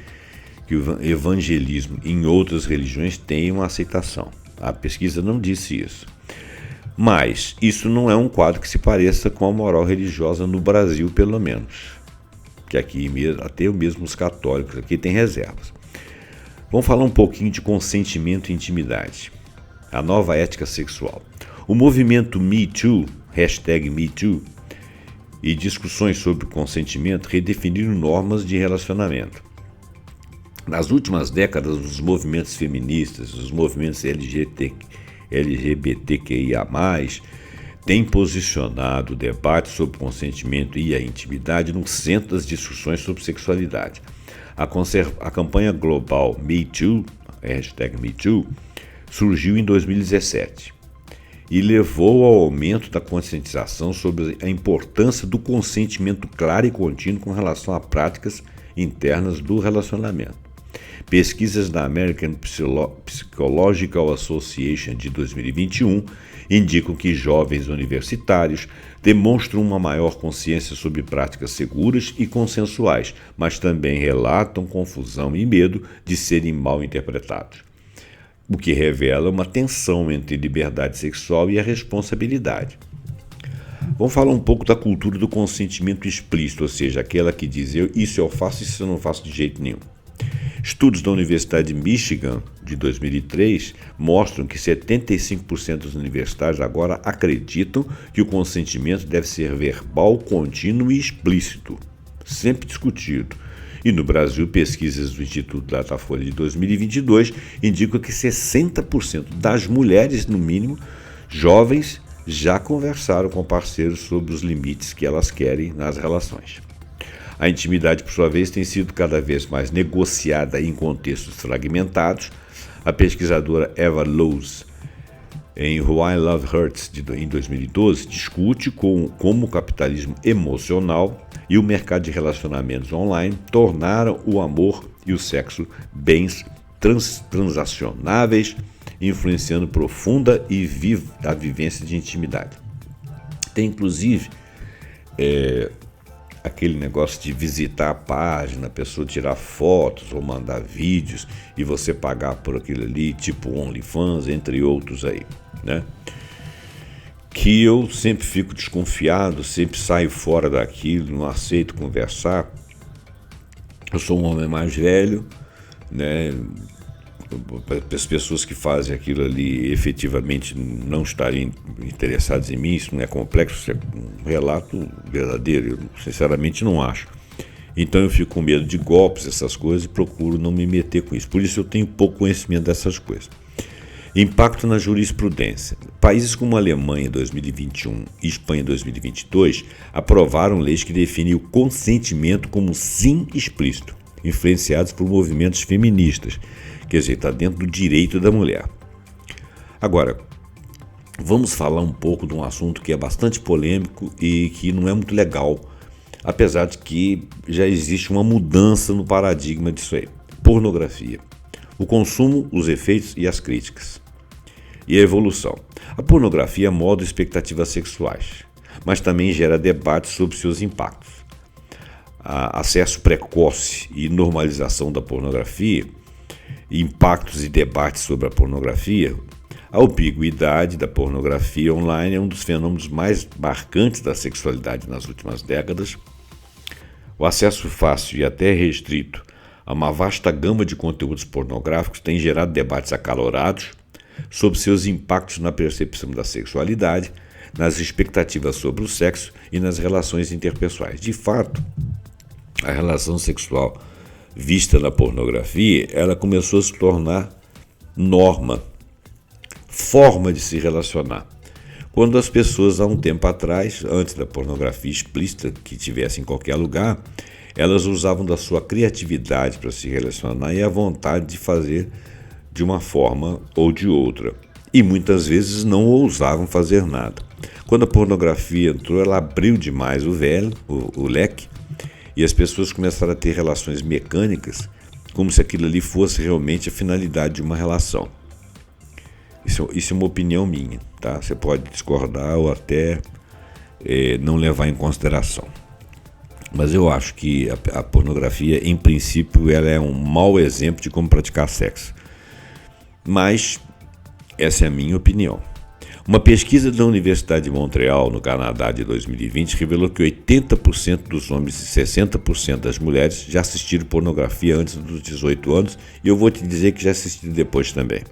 que o evangelismo em outras religiões tem uma aceitação. A pesquisa não disse isso. Mas isso não é um quadro que se pareça com a moral religiosa no Brasil, pelo menos. Que aqui até mesmo os católicos aqui têm reservas. Vamos falar um pouquinho de consentimento e intimidade. A nova ética sexual. O movimento #MeToo, #MeToo, e discussões sobre consentimento redefiniram normas de relacionamento. Nas últimas décadas, os movimentos feministas, os movimentos LGBTQIA+, têm posicionado o debate sobre consentimento e a intimidade no centro das discussões sobre sexualidade. A campanha global #MeToo, #MeToo, surgiu em 2017 e levou ao aumento da conscientização sobre a importância do consentimento claro e contínuo com relação a práticas internas do relacionamento. Pesquisas da American Psychological Association de 2021 indicam que jovens universitários demonstram uma maior consciência sobre práticas seguras e consensuais, mas também relatam confusão e medo de serem mal interpretados, o que revela uma tensão entre liberdade sexual e a responsabilidade. Vamos falar um pouco da cultura do consentimento explícito, ou seja, aquela que diz isso eu faço, isso eu não faço de jeito nenhum. Estudos da Universidade de Michigan, de 2003, mostram que 75% dos universitários agora acreditam que o consentimento deve ser verbal, contínuo e explícito, sempre discutido. E no Brasil, pesquisas do Instituto Datafolha de 2022 indicam que 60% das mulheres, no mínimo, jovens, já conversaram com parceiros sobre os limites que elas querem nas relações. A intimidade, por sua vez, tem sido cada vez mais negociada em contextos fragmentados. A pesquisadora Eva Lowe's, em Why Love Hurts, em 2012, discute como o capitalismo emocional e o mercado de relacionamentos online tornaram o amor e o sexo bens transacionáveis, influenciando profunda e a vivência de intimidade. Tem, inclusive, aquele negócio de visitar a página, a pessoa tirar fotos ou mandar vídeos e você pagar por aquilo ali, tipo OnlyFans, entre outros aí, né? Que eu sempre fico desconfiado, sempre saio fora daquilo, não aceito conversar. Eu sou um homem mais velho, né? As pessoas que fazem aquilo ali efetivamente não estarem interessadas em mim, isso não é complexo, isso é um relato verdadeiro, eu sinceramente não acho. Então eu fico com medo de golpes, essas coisas, e procuro não me meter com isso. Por isso eu tenho pouco conhecimento dessas coisas. Impacto na jurisprudência. Países como a Alemanha em 2021 e Espanha em 2022 aprovaram leis que definem o consentimento como sim explícito. influenciados por movimentos feministas, quer dizer, está dentro do direito da mulher. Agora, vamos falar um pouco de um assunto que é bastante polêmico e que não é muito legal, apesar de que já existe uma mudança no paradigma disso aí. Pornografia. O consumo, os efeitos e as críticas. E a evolução. A pornografia molda expectativas sexuais, mas também gera debates sobre seus impactos. Acesso precoce e normalização da pornografia, impactos e debates sobre a pornografia. A ambiguidade da pornografia online é um dos fenômenos mais marcantes da sexualidade nas últimas décadas. O acesso fácil e até restrito a uma vasta gama de conteúdos pornográficos tem gerado debates acalorados sobre seus impactos na percepção da sexualidade, nas expectativas sobre o sexo e nas relações interpessoais. De fato, a relação sexual vista na pornografia, ela começou a se tornar norma, forma de se relacionar. Quando as pessoas, há um tempo atrás, antes da pornografia explícita que tivesse em qualquer lugar, elas usavam da sua criatividade para se relacionar e a vontade de fazer de uma forma ou de outra. E muitas vezes não ousavam fazer nada. Quando a pornografia entrou, ela abriu demais o leque, e as pessoas começaram a ter relações mecânicas, como se aquilo ali fosse realmente a finalidade de uma relação. Isso é uma opinião minha, tá? Você pode discordar ou até não levar em consideração. Mas eu acho que a pornografia, em princípio, ela é um mau exemplo de como praticar sexo. Mas essa é a minha opinião. Uma pesquisa da Universidade de Montreal, no Canadá, de 2020, revelou que 80% dos homens e 60% das mulheres já assistiram pornografia antes dos 18 anos, e eu vou te dizer que já assistiram depois também.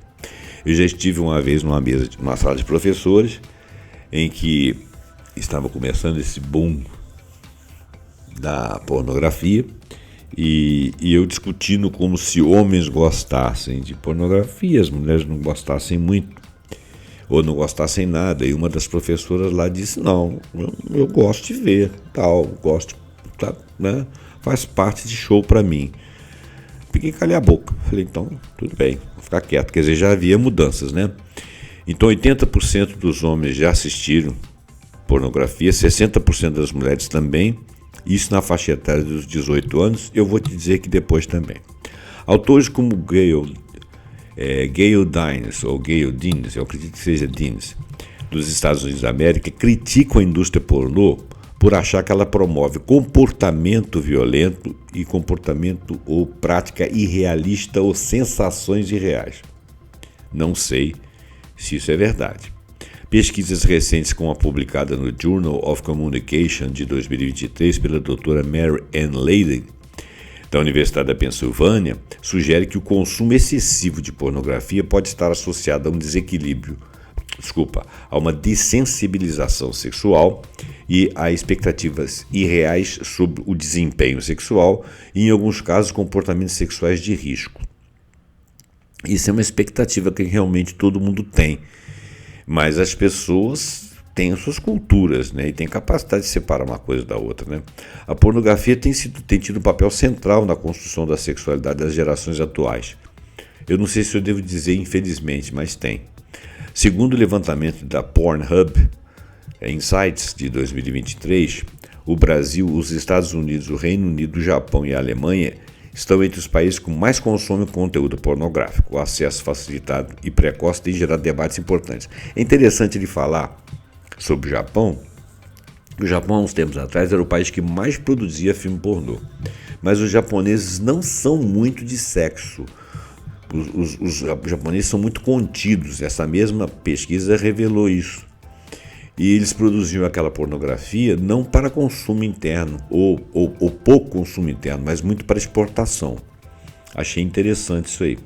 Eu já estive uma vez numa sala de professores, em que estava começando esse boom da pornografia, e eu discutindo como se homens gostassem de pornografia, as mulheres não gostassem muito, ou não gostassem nada, e uma das professoras lá disse, não, eu gosto de ver, tal, gosto, tá, né? Faz parte de show para mim. Fiquei calhar a boca, falei, então, tudo bem, vou ficar quieto, quer dizer, já havia mudanças, né? Então 80% dos homens já assistiram pornografia, 60% das mulheres também, isso na faixa etária dos 18 anos, eu vou te dizer que depois também. Autores como Gayle Dines, ou Gayle Dines, eu acredito que seja Dines, dos Estados Unidos da América, criticam a indústria pornô por achar que ela promove comportamento violento e comportamento ou prática irrealista ou sensações irreais. Não sei se isso é verdade. Pesquisas recentes, como a publicada no Journal of Communication de 2023 pela doutora Mary Ann Leyden, da Universidade da Pensilvânia, sugere que o consumo excessivo de pornografia pode estar associado a um a uma dessensibilização sexual e a expectativas irreais sobre o desempenho sexual e, em alguns casos, comportamentos sexuais de risco. Isso é uma expectativa que realmente todo mundo tem. Mas as pessoas têm as suas culturas, né? E têm capacidade de separar uma coisa da outra, né? A pornografia tem tido um papel central na construção da sexualidade das gerações atuais. Eu não sei se eu devo dizer infelizmente, mas tem. Segundo o levantamento da Pornhub Insights de 2023, o Brasil, os Estados Unidos, o Reino Unido, o Japão e a Alemanha estão entre os países que mais consomem conteúdo pornográfico. O acesso facilitado e precoce tem gerado debates importantes. É interessante ele falar sobre o Japão. O Japão, há uns tempos atrás, era o país que mais produzia filme pornô. Mas os japoneses não são muito de sexo. Os japoneses são muito contidos. Essa mesma pesquisa revelou isso. E eles produziam aquela pornografia não para consumo interno, ou pouco consumo interno, mas muito para exportação. Achei interessante isso aí.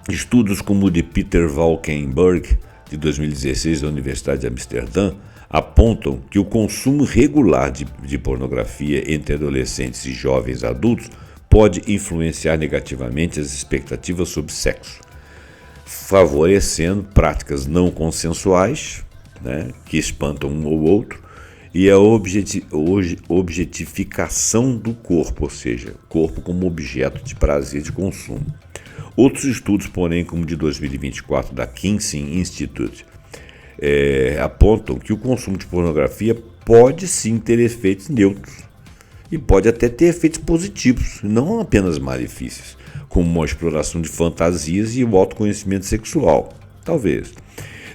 Estudos como o de Peter Valkenburg, de 2016, da Universidade de Amsterdã, apontam que o consumo regular de pornografia entre adolescentes e jovens adultos pode influenciar negativamente as expectativas sobre sexo, favorecendo práticas não consensuais, né, que espantam um ou outro, e a objetificação do corpo, ou seja, corpo como objeto de prazer de consumo. Outros estudos, porém, como o de 2024 da Kinsey Institute, apontam que o consumo de pornografia pode sim ter efeitos neutros e pode até ter efeitos positivos, não apenas malefícios, como uma exploração de fantasias e o autoconhecimento sexual, talvez.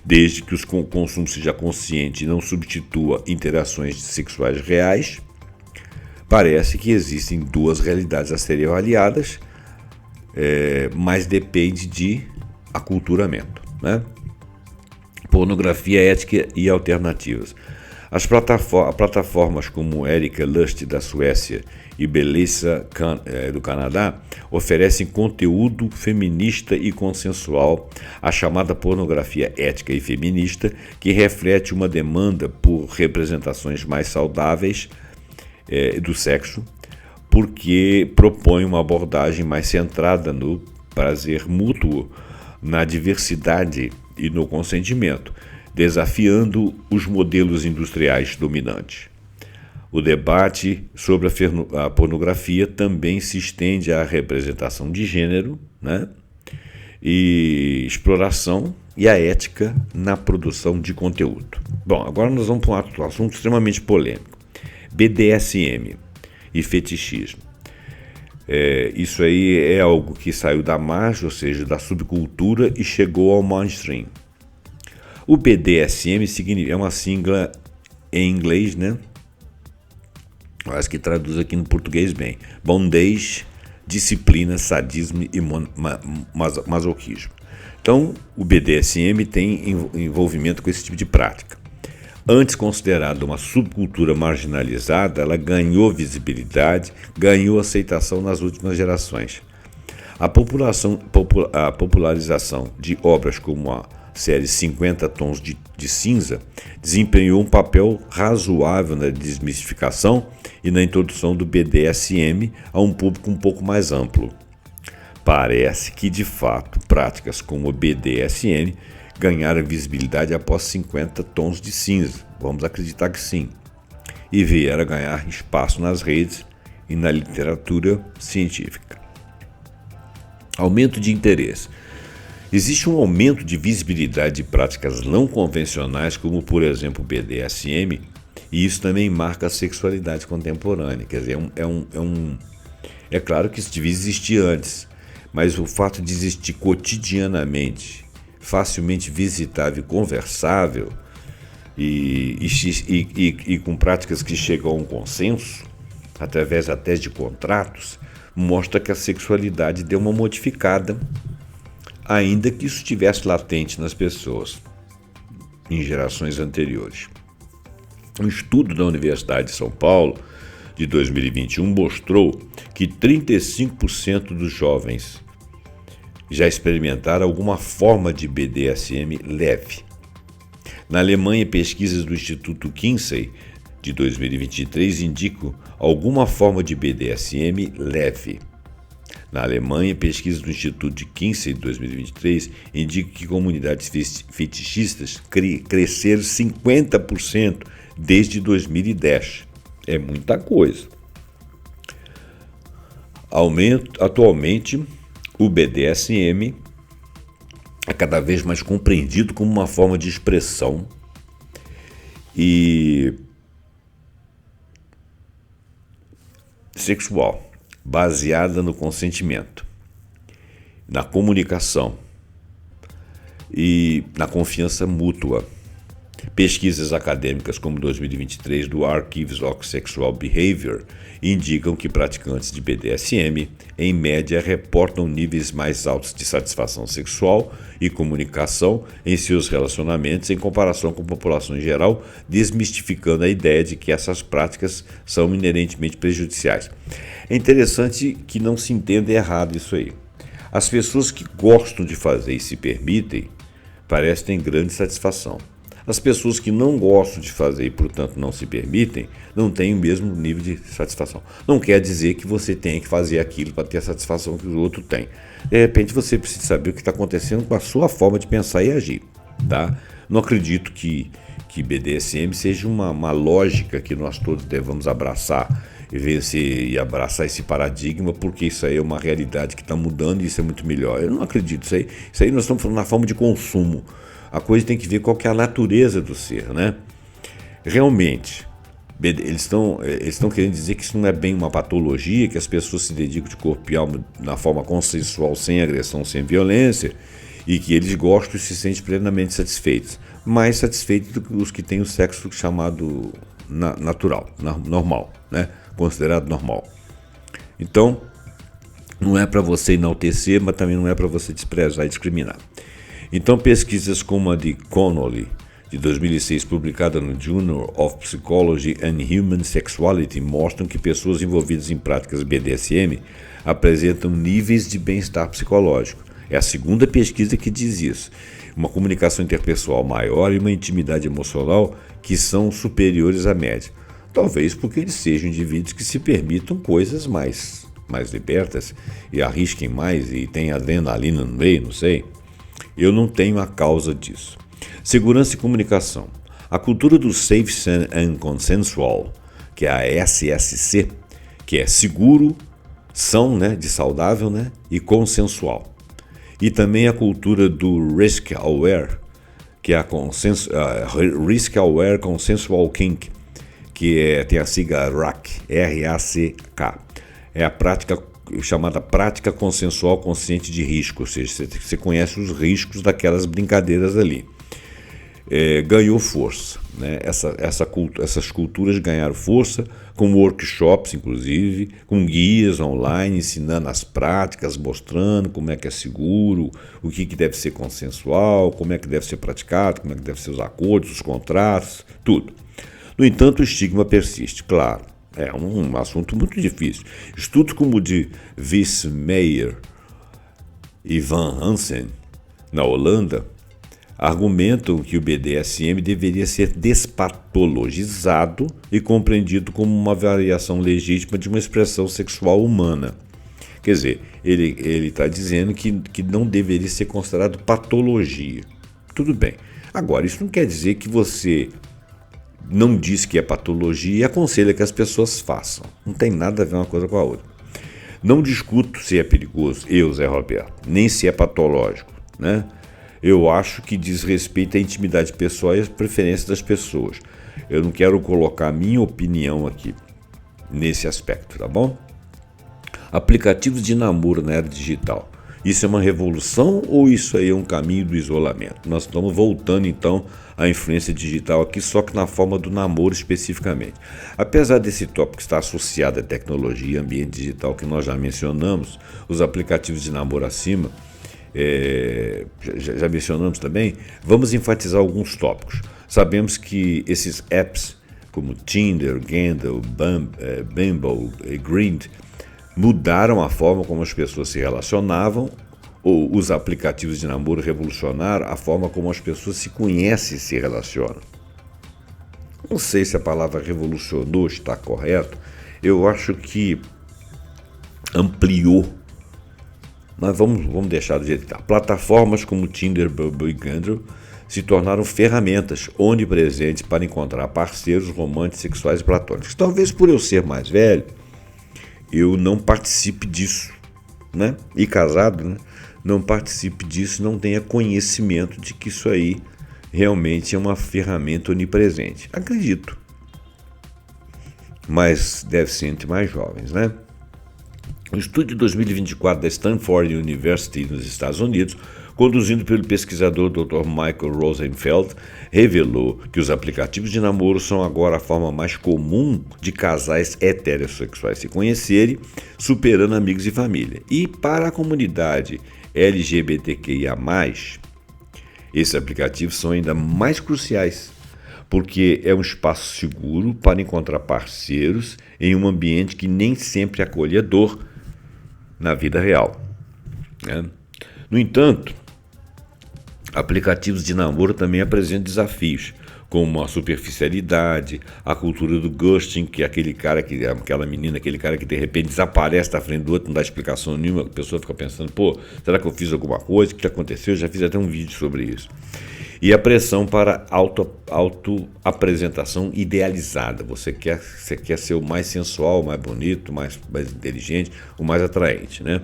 Desde que o consumo seja consciente e não substitua interações sexuais reais, parece que existem duas realidades a serem avaliadas, mas depende de aculturamento, né? Pornografia ética e alternativas. As plataformas como Erika Lust, da Suécia, e Beleza, do Canadá, oferecem conteúdo feminista e consensual, a chamada pornografia ética e feminista, que reflete uma demanda por representações mais saudáveis do sexo, porque propõe uma abordagem mais centrada no prazer mútuo, na diversidade e no consentimento, desafiando os modelos industriais dominantes. O debate sobre a pornografia também se estende à representação de gênero, né? E exploração e a ética na produção de conteúdo. Bom, agora nós vamos para um assunto extremamente polêmico. BDSM e fetichismo. Isso aí é algo que saiu da margem, ou seja, da subcultura, e chegou ao mainstream. O BDSM é uma sigla em inglês, né? Acho que traduz aqui no português bem. Bondage, disciplina, sadismo e masoquismo. Então, o BDSM tem envolvimento com esse tipo de prática. Antes considerada uma subcultura marginalizada, ela ganhou visibilidade, ganhou aceitação nas últimas gerações. A popularização de obras como a série 50 Tons de Cinza desempenhou um papel razoável na desmistificação e na introdução do BDSM a um público um pouco mais amplo. Parece que, de fato, práticas como o BDSM ganharam visibilidade após 50 Tons de Cinza, vamos acreditar que sim, e vieram a ganhar espaço nas redes e na literatura científica. Aumento de interesse. Existe um aumento de visibilidade de práticas não convencionais, como, por exemplo, o BDSM, e isso também marca a sexualidade contemporânea. Quer dizer, é claro que isso devia existir antes, mas o fato de existir cotidianamente, facilmente visitável e conversável, e com práticas que chegam a um consenso, através até de contratos, mostra que a sexualidade deu uma modificada, ainda que isso estivesse latente nas pessoas em gerações anteriores. Um estudo da Universidade de São Paulo, de 2021, mostrou que 35% dos jovens já experimentaram alguma forma de BDSM leve. Na Alemanha, pesquisas do Instituto Kinsey, de 2023, indicam alguma forma de BDSM leve. Na Alemanha, pesquisas do Instituto de Kinsey de 2023 indicam que comunidades fetichistas cresceram 50% desde 2010. É muita coisa. Atualmente, o BDSM é cada vez mais compreendido como uma forma de expressão e sexual, baseada no consentimento, na comunicação e na confiança mútua. Pesquisas acadêmicas como 2023 do Archives of Sexual Behavior indicam que praticantes de BDSM, em média, reportam níveis mais altos de satisfação sexual e comunicação em seus relacionamentos em comparação com a população em geral, desmistificando a ideia de que essas práticas são inerentemente prejudiciais. É interessante que não se entenda errado isso aí. As pessoas que gostam de fazer e se permitem parecem ter grande satisfação. As pessoas que não gostam de fazer e, portanto, não se permitem, não têm o mesmo nível de satisfação. Não quer dizer que você tenha que fazer aquilo para ter a satisfação que o outro tem. De repente, você precisa saber o que está acontecendo com a sua forma de pensar e agir. Tá? Não acredito que que BDSM seja uma lógica que nós todos devamos abraçar e vencer e abraçar esse paradigma, porque isso aí é uma realidade que está mudando e isso é muito melhor. Eu não acredito nisso aí. Isso aí nós estamos falando na forma de consumo. A coisa tem que ver qual que é a natureza do ser, né? Realmente, eles estão querendo dizer que isso não é bem uma patologia, que as pessoas se dedicam de corpo e alma na forma consensual, sem agressão, sem violência, e que eles gostam e se sentem plenamente satisfeitos. Mais satisfeitos do que os que têm o sexo chamado natural, normal, né? Considerado normal. Então, não é para você enaltecer, mas também não é para você desprezar e discriminar. Então, pesquisas como a de Connolly, de 2006, publicada no Journal of Psychology and Human Sexuality, mostram que pessoas envolvidas em práticas BDSM apresentam níveis de bem-estar psicológico. É a segunda pesquisa que diz isso. Uma comunicação interpessoal maior e uma intimidade emocional que são superiores à média. Talvez porque eles sejam indivíduos que se permitam coisas mais libertas e arrisquem mais e tem adrenalina no meio, não sei. Eu não tenho a causa disso. Segurança e comunicação. A cultura do Safe and Consensual, que é a SSC, que é seguro, são, né, de saudável, né, e consensual. E também a cultura do Risk Aware, que é a Risk Aware Consensual Kink, que tem a sigla RACK, R-A-C-K. É a prática chamada prática consensual consciente de risco, ou seja, você conhece os riscos daquelas brincadeiras ali. Ganhou força, né? Essas culturas ganharam força com workshops, inclusive, com guias online, ensinando as práticas, mostrando como é que é seguro, o que deve ser consensual, como é que deve ser praticado, como é que devem ser os acordos, os contratos, tudo. No entanto, o estigma persiste, claro, é um assunto muito difícil. Estudos como o de Vis Meyer e Van Hansen, na Holanda, argumentam que o BDSM deveria ser despatologizado e compreendido como uma variação legítima de uma expressão sexual humana. Quer dizer, ele está dizendo que não deveria ser considerado patologia. Tudo bem. Agora, isso não quer dizer que você não diz que é patologia e aconselha que as pessoas façam. Não tem nada a ver uma coisa com a outra. Não discuto se é perigoso, Zé Roberto, nem se é patológico, né? Eu acho que diz respeito à intimidade pessoal e às preferências das pessoas. Eu não quero colocar a minha opinião aqui nesse aspecto, tá bom? Aplicativos de namoro na era digital. Isso é uma revolução ou isso aí é um caminho do isolamento? Nós estamos voltando então à influência digital aqui, só que na forma do namoro especificamente. Apesar desse tópico estar associado à tecnologia e ambiente digital que nós já mencionamos, os aplicativos de namoro acima, já mencionamos também, vamos enfatizar alguns tópicos. Sabemos que esses apps como Tinder, Grindr, Bumble e Grindr mudaram a forma como as pessoas se relacionavam, ou os aplicativos de namoro revolucionaram a forma como as pessoas se conhecem e se relacionam. Não sei se a palavra revolucionou está correto, eu acho que ampliou, mas vamos deixar do jeito que está. Plataformas como Tinder, Bumble e Grindr se tornaram ferramentas onipresentes para encontrar parceiros românticos, sexuais e platônicos. Talvez por eu ser mais velho, eu não participe disso, né? E casado, né? Não participe disso, não tenha conhecimento de que isso aí realmente é uma ferramenta onipresente. Acredito, mas deve ser entre mais jovens, né? Um estudo de 2024 da Stanford University nos Estados Unidos, conduzido pelo pesquisador Dr. Michael Rosenfeld, revelou que os aplicativos de namoro são agora a forma mais comum de casais heterossexuais se conhecerem, superando amigos e família. E para a comunidade LGBTQIA+, esses aplicativos são ainda mais cruciais, porque é um espaço seguro para encontrar parceiros em um ambiente que nem sempre é acolhedor na vida real, né? No entanto, aplicativos de namoro também apresentam desafios, como a superficialidade, a cultura do ghosting, que é aquela menina, aquele cara que de repente desaparece da frente do outro, não dá explicação nenhuma, a pessoa fica pensando, será que eu fiz alguma coisa? O que aconteceu? Eu já fiz até um vídeo sobre isso. e a pressão para autoapresentação idealizada. Você quer ser o mais sensual, o mais bonito, o mais inteligente, o mais atraente, né?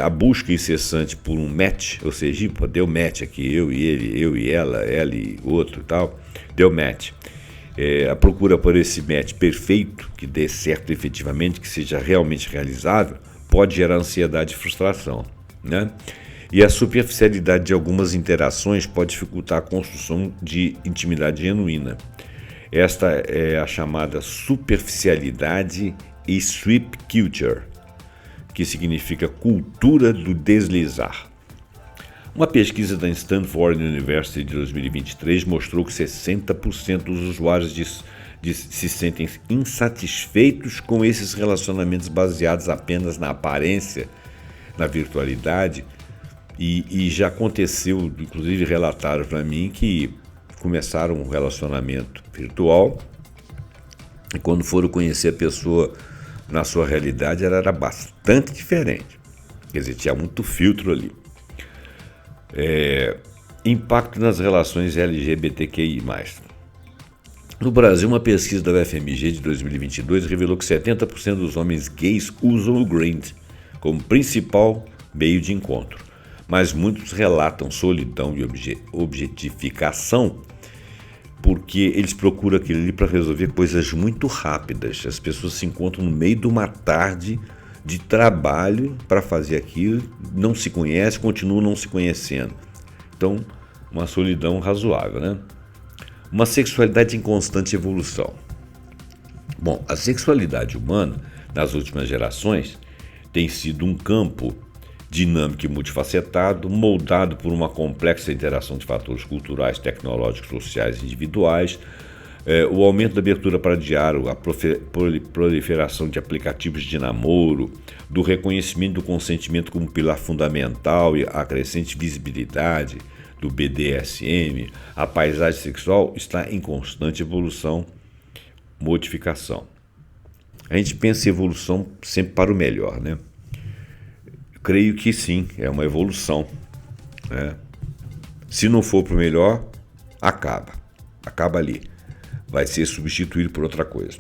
A busca incessante por um match, ou seja, deu match aqui, eu e ele, eu e ela e outro e tal, deu match. A procura por esse match perfeito, que dê certo efetivamente, que seja realmente realizável, pode gerar ansiedade e frustração, né? E a superficialidade de algumas interações pode dificultar a construção de intimidade genuína. Esta é a chamada superficialidade e sweep culture, que significa cultura do deslizar. Uma pesquisa da Stanford University de 2023 mostrou que 60% dos usuários se sentem insatisfeitos com esses relacionamentos baseados apenas na aparência, na virtualidade, e já aconteceu, inclusive relataram para mim que começaram um relacionamento virtual e quando foram conhecer a pessoa na sua realidade ela era bastante diferente, quer dizer, tinha muito filtro ali. Impacto nas relações LGBTQI+. No Brasil, uma pesquisa da UFMG de 2022 revelou que 70% dos homens gays usam o Grindr como principal meio de encontro, mas muitos relatam solidão e objetificação porque eles procuram aquilo ali para resolver coisas muito rápidas. As pessoas se encontram no meio de uma tarde de trabalho para fazer aquilo, não se conhecem, continuam não se conhecendo. Então, uma solidão razoável, né? Uma sexualidade em constante evolução. Bom, a sexualidade humana, nas últimas gerações, tem sido um campo dinâmico e multifacetado, moldado por uma complexa interação de fatores culturais, tecnológicos, sociais e individuais, o aumento da abertura para diálogo, a proliferação de aplicativos de namoro, do reconhecimento do consentimento como pilar fundamental e a crescente visibilidade do BDSM, a paisagem sexual está em constante evolução, modificação. A gente pensa em evolução sempre para o melhor, né? Creio que sim, é uma evolução, né? Se não for para o melhor, acaba ali, vai ser substituído por outra coisa.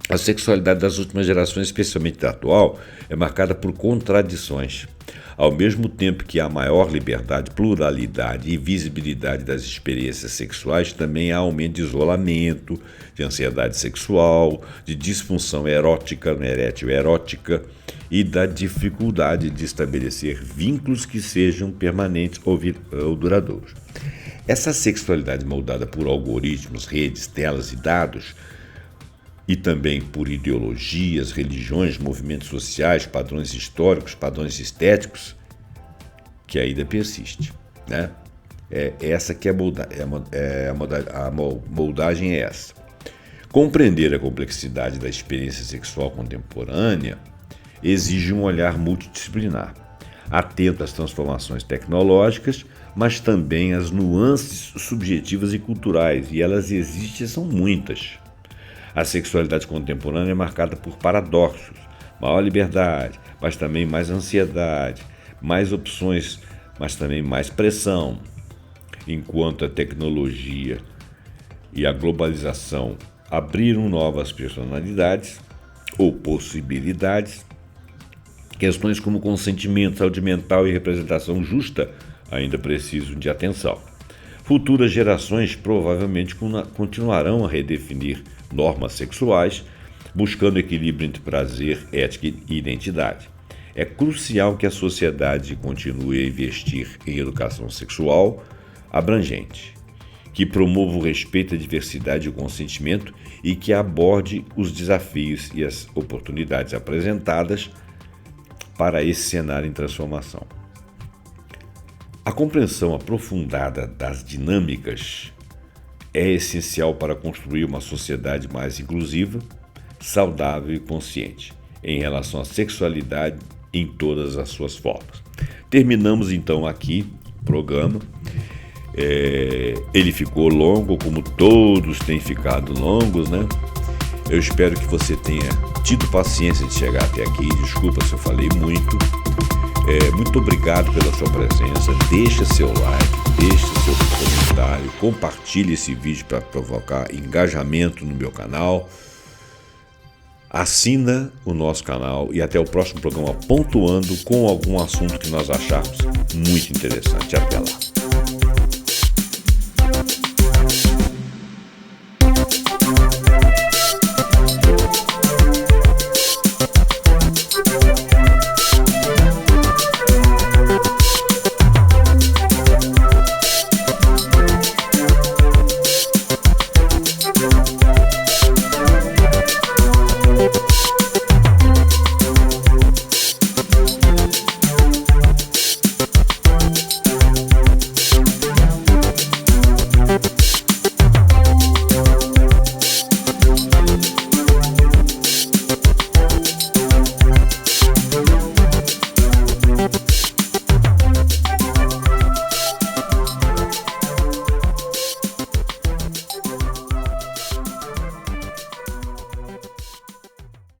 A sexualidade das últimas gerações, especialmente da atual, é marcada por contradições. Ao mesmo tempo que há maior liberdade, pluralidade e visibilidade das experiências sexuais, também há aumento de isolamento, de ansiedade sexual, de disfunção erótica, erétil erótica e da dificuldade de estabelecer vínculos que sejam permanentes ou duradouros. Essa sexualidade moldada por algoritmos, redes, telas e dados, e também por ideologias, religiões, movimentos sociais, padrões históricos, padrões estéticos, que ainda persiste, né? Essa que é a moldagem é essa. Compreender a complexidade da experiência sexual contemporânea exige um olhar multidisciplinar, atento às transformações tecnológicas, mas também às nuances subjetivas e culturais, e elas existem, são muitas. A sexualidade contemporânea é marcada por paradoxos, maior liberdade, mas também mais ansiedade, mais opções, mas também mais pressão. Enquanto a tecnologia e a globalização abriram novas personalidades ou possibilidades, questões como consentimento, saúde mental e representação justa ainda precisam de atenção. Futuras gerações provavelmente continuarão a redefinir normas sexuais, buscando equilíbrio entre prazer, ética e identidade. É crucial que a sociedade continue a investir em educação sexual abrangente, que promova o respeito à diversidade e o consentimento e que aborde os desafios e as oportunidades apresentadas para esse cenário em transformação. A compreensão aprofundada das dinâmicas é essencial para construir uma sociedade mais inclusiva, saudável e consciente em relação à sexualidade em todas as suas formas. Terminamos então aqui o programa. Ele ficou longo, como todos têm ficado longos, né? Eu espero que você tenha tido paciência de chegar até aqui. Desculpa se eu falei muito. Muito obrigado pela sua presença. Deixa seu like. deixe seu comentário, compartilhe esse vídeo para provocar engajamento no meu canal. Assina o nosso canal e até o próximo programa pontuando com algum assunto que nós acharmos muito interessante. Até lá.